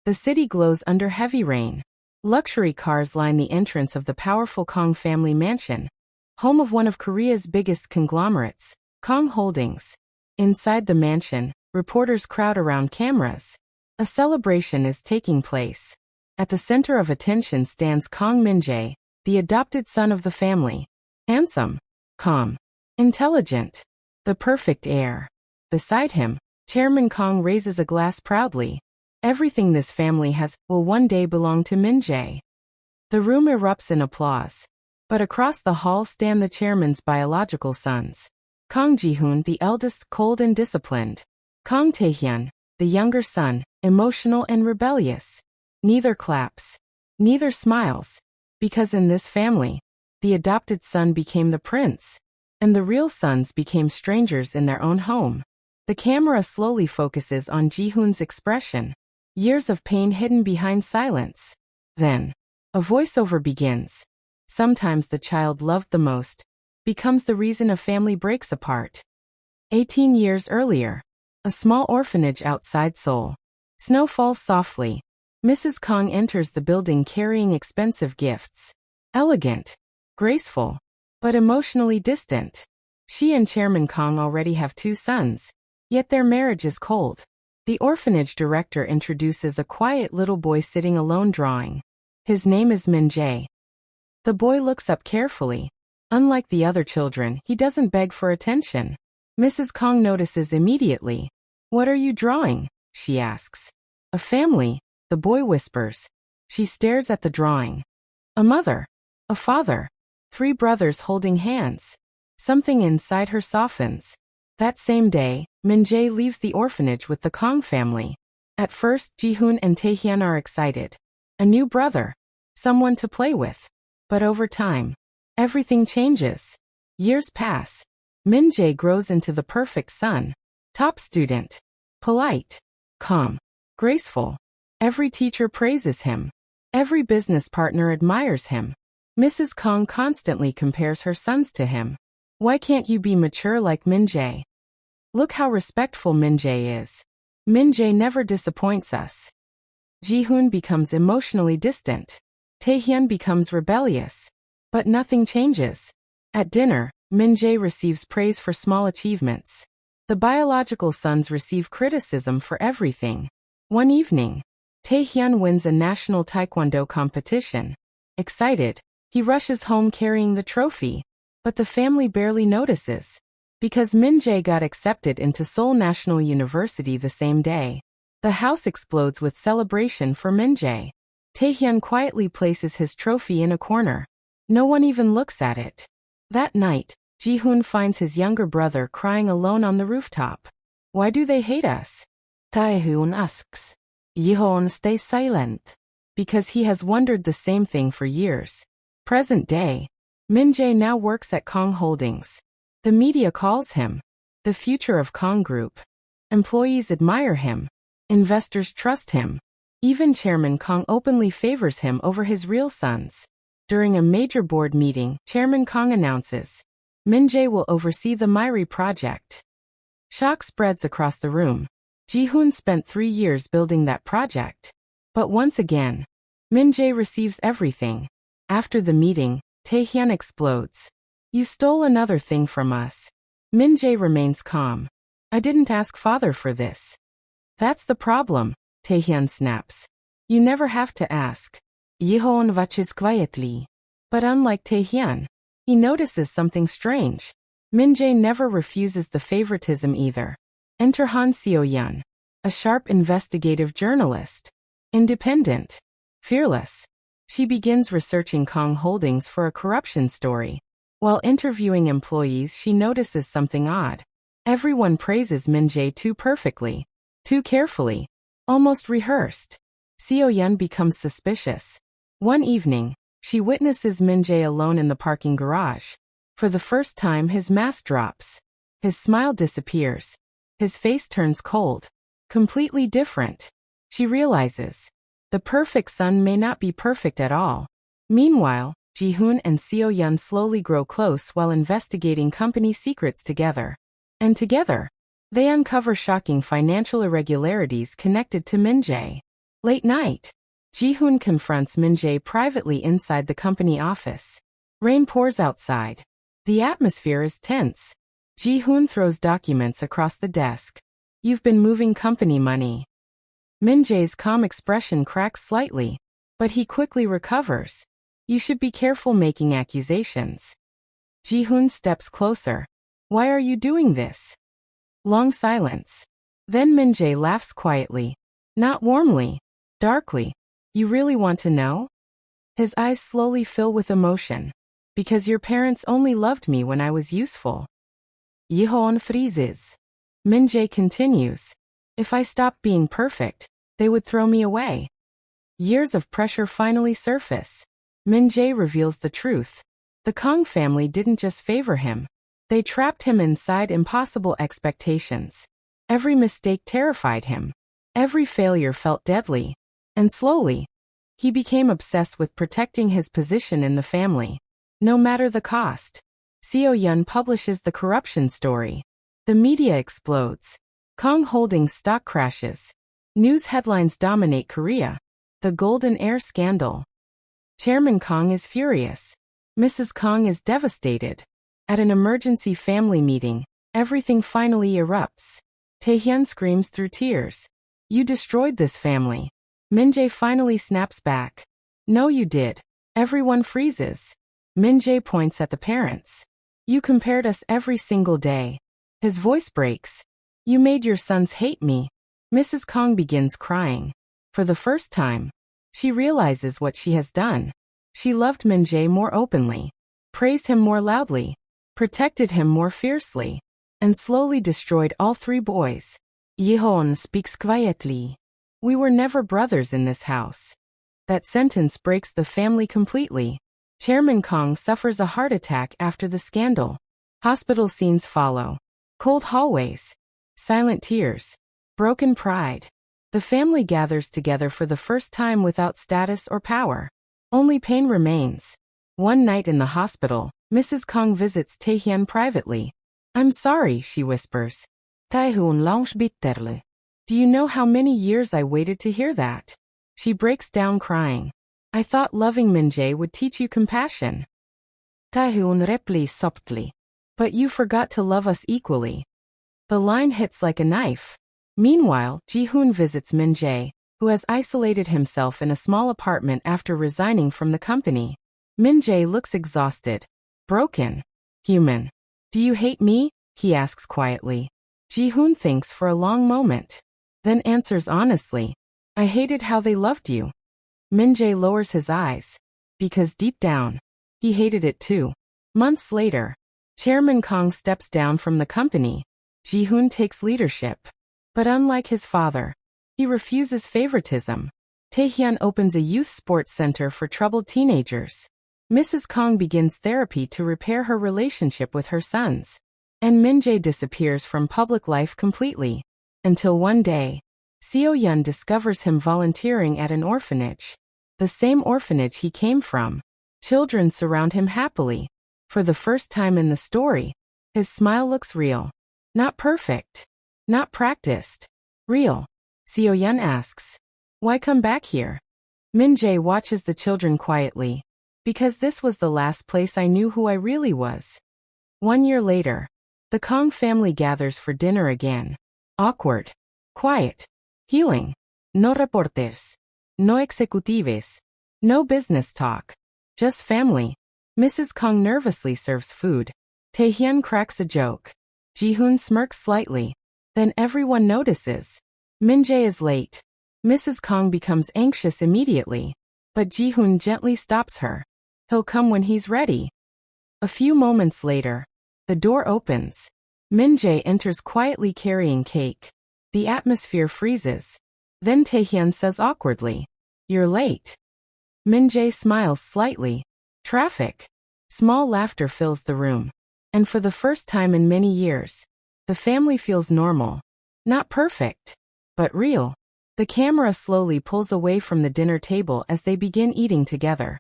The city glows under heavy rain. Luxury cars line the entrance of the powerful Kong family mansion, home of one of Korea's biggest conglomerates, Kong Holdings. Inside the mansion, reporters crowd around cameras. A celebration is taking place. At the center of attention stands Kong Min-jae, the adopted son of the family. Handsome, calm, intelligent, the perfect heir. Beside him, Chairman Kong raises a glass proudly. Everything this family has will one day belong to Min-jae. The room erupts in applause. But across the hall stand the chairman's biological sons. Kong Ji-hoon, the eldest, cold and disciplined. Kong Tae-hyun, the younger son, emotional and rebellious. Neither claps. Neither smiles. Because in this family, the adopted son became the prince, and the real sons became strangers in their own home. The camera slowly focuses on Ji-hoon's expression. Years of pain hidden behind silence. Then, a voiceover begins. Sometimes the child loved the most becomes the reason a family breaks apart. 18 years earlier, a small orphanage outside Seoul. Snow falls softly. Mrs. Kong enters the building carrying expensive gifts. Elegant, graceful, but emotionally distant. She and Chairman Kong already have 2 sons, yet their marriage is cold. The orphanage director introduces a quiet little boy sitting alone drawing. His name is Min-jae. The boy looks up carefully. Unlike the other children, he doesn't beg for attention. Mrs. Kong notices immediately. "What are you drawing?" she asks. "A family," the boy whispers. She stares at the drawing. A mother, a father, 3 brothers holding hands. Something inside her softens. That same day, Min-jae leaves the orphanage with the Kong family. At first, Ji-hoon and Tae-hyun are excited. A new brother. Someone to play with. But over time, everything changes. Years pass. Min-jae grows into the perfect son. Top student. Polite. Calm. Graceful. Every teacher praises him. Every business partner admires him. Mrs. Kong constantly compares her sons to him. "Why can't you be mature like Min-jae? Look how respectful Min-jae is. Min-jae never disappoints us." Ji-hoon becomes emotionally distant. Tae-hyun becomes rebellious. But nothing changes. At dinner, Min-jae receives praise for small achievements. The biological sons receive criticism for everything. One evening, Tae-hyun wins a national taekwondo competition. Excited, he rushes home carrying the trophy. But the family barely notices. Because Min-jae got accepted into Seoul National University the same day. The house explodes with celebration for Min-jae. Tae-hyun quietly places his trophy in a corner. No one even looks at it. That night, Ji-hoon finds his younger brother crying alone on the rooftop. "Why do they hate us?" Tae-hyun asks. Ji-hoon stays silent. Because he has wondered the same thing for years. Present day. Min-jae now works at Kong Holdings. The media calls him the future of Kong Group. Employees admire him. Investors trust him. Even Chairman Kong openly favors him over his real sons. During a major board meeting, Chairman Kong announces, Min-jae will oversee the Myri project. Shock spreads across the room. Ji-hoon spent 3 years building that project. But once again, Min-jae receives everything. After the meeting, Tae-hyun explodes. "You stole another thing from us." Min-jae remains calm. "I didn't ask father for this." "That's the problem," Tae-hyun snaps. "You never have to ask." Ji-hoon watches quietly. But unlike Tae-hyun, he notices something strange. Min-jae never refuses the favoritism either. Enter Han Seo-yeon, a sharp investigative journalist. Independent. Fearless. She begins researching Kong Holdings for a corruption story. While interviewing employees, she notices something odd. Everyone praises Min-jae too perfectly, too carefully, almost rehearsed. Seo-yeon becomes suspicious. One evening, she witnesses Min-jae alone in the parking garage. For the first time, his mask drops. His smile disappears. His face turns cold. Completely different. She realizes, the perfect son may not be perfect at all. Meanwhile, Ji-hoon and Seo-yeon slowly grow close while investigating company secrets together. And together, they uncover shocking financial irregularities connected to Min-jae. Late night. Ji-hoon confronts Min-jae privately inside the company office. Rain pours outside. The atmosphere is tense. Ji-hoon throws documents across the desk. You've been moving company money. Min-jae's calm expression cracks slightly, but he quickly recovers. You should be careful making accusations. Ji-hoon steps closer. Why are you doing this? Long silence. Then Min-jae laughs quietly. Not warmly. Darkly. You really want to know? His eyes slowly fill with emotion. Because your parents only loved me when I was useful. Ji-hoon freezes. Min-jae continues. If I stopped being perfect, they would throw me away. Years of pressure finally surface. Min-jae reveals the truth. The Kang family didn't just favor him. They trapped him inside impossible expectations. Every mistake terrified him. Every failure felt deadly. And slowly, he became obsessed with protecting his position in the family. No matter the cost. Seo-yeon publishes the corruption story. The media explodes. Kang Holdings stock crashes. News headlines dominate Korea. The Golden Heir scandal. Chairman Kang is furious. Mrs. Kang is devastated. At an emergency family meeting, everything finally erupts. Taehyun screams through tears. You destroyed this family. Min-jae finally snaps back. No, you did. Everyone freezes. Min-jae points at the parents. You compared us every single day. His voice breaks. You made your sons hate me. Mrs. Kang begins crying. For the first time, she realizes what she has done. She loved Min-jae more openly, praised him more loudly, protected him more fiercely, and slowly destroyed all three boys. Ji-hoon speaks quietly. We were never brothers in this house. That sentence breaks the family completely. Chairman Kang suffers a heart attack after the scandal. Hospital scenes follow. Cold hallways. Silent tears. Broken pride. The family gathers together for the first time without status or power. Only pain remains. One night in the hospital, Mrs. Kang visits Taehyun privately. I'm sorry, she whispers. Taehyun langs bitterly. Do you know how many years I waited to hear that? She breaks down crying. I thought loving Min-jae would teach you compassion. Taehyun replies softly. But you forgot to love us equally. The line hits like a knife. Meanwhile, Ji-hoon visits Min-jae, who has isolated himself in a small apartment after resigning from the company. Min-jae looks exhausted. Broken. Human. Do you hate me? He asks quietly. Ji-hoon thinks for a long moment. Then answers honestly. I hated how they loved you. Min-jae lowers his eyes. Because deep down, he hated it too. Months later, Chairman Kang steps down from the company. Ji-hoon takes leadership. But unlike his father, he refuses favoritism. Taehyun opens a youth sports center for troubled teenagers. Mrs. Kang begins therapy to repair her relationship with her sons. And Min-jae disappears from public life completely. Until one day, Seo-yeon discovers him volunteering at an orphanage. The same orphanage he came from. Children surround him happily. For the first time in the story, his smile looks real. Not perfect. Not practiced. Real. Seo-yeon asks. Why come back here? Min-jae watches the children quietly. Because this was the last place I knew who I really was. 1 year later, the Kang family gathers for dinner again. Awkward. Quiet. Healing. No reporters. No executives. No business talk. Just family. Mrs. Kang nervously serves food. Taehyun cracks a joke. Ji-hoon smirks slightly. Then everyone notices. Min-jae is late. Mrs. Kang becomes anxious immediately. But Ji-hoon gently stops her. He'll come when he's ready. A few moments later, the door opens. Min-jae enters quietly carrying cake. The atmosphere freezes. Then Taehyun says awkwardly, You're late. Min-jae smiles slightly. Traffic. Small laughter fills the room. And for the first time in many years, the family feels normal. Not perfect, but real. The camera slowly pulls away from the dinner table as they begin eating together.